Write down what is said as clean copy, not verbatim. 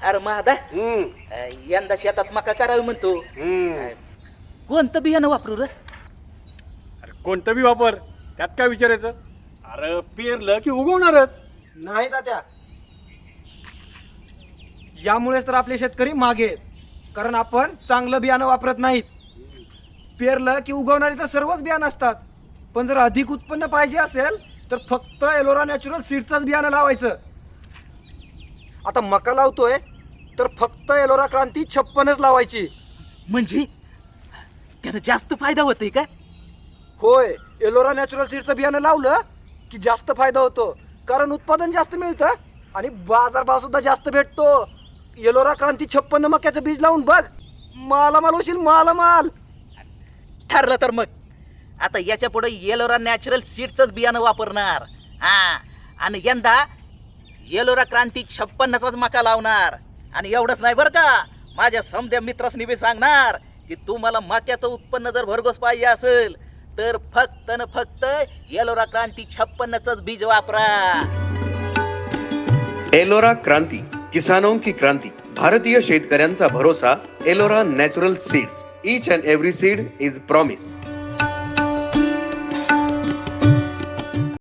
अरे महादा यंदा शेतात मका करावी म्हणतो. कोणतं बियाणं वापरू रे? अरे कोणतं बी वापर, त्यात काय विचारायचं. अरे पेरलं की उगवणारच. नाही तात्या, यामुळेच तर आपले शेतकरी मागे आहेत. कारण आपण चांगलं बियाणं वापरत नाहीत. पेरलं की उगवणारी तर सर्वच बियाणं असतात, पण जर अधिक उत्पन्न पाहिजे असेल तर फक्त एलोरा नॅचरल सीडचंच बियाणं लावायचं. आता मका लावतोय तर फक्त एलोरा क्रांती 56च लावायची. म्हणजे त्यानं जास्त फायदा होतोय का? होय, एलोरा नॅचरल सीडचं बियाणं लावलं की जास्त फायदा होतो, कारण उत्पादन जास्त मिळतं आणि बाजारभाव सुद्धा जास्त भेटतो. एलोरा क्रांती 56 मक्याचं बीज लावून बघ, मालामाल होशील मालामाल. ठरलं तर मग आता याच्या पुढे येलोरा नॅचरल सीडचंच बियाणं वापरणार. हा, आणि यंदा येलोरा क्रांती 56चाच मका लावणार. आणि एवढंच नाही बरं का, माझ्या समध्या मित्रासनी बी सांगणार की तुम्हाला मक्याचं उत्पन्न जर भरघोस पाहिजे असेल तर फक्त न फक्त येलोरा क्रांती 56चंच बीज वापरा. एलोरा क्रांती, किसानों की क्रांति, भारतीय शेतकऱ्यांचा भरोसा. Ellora natural seeds, each and every seed is promise.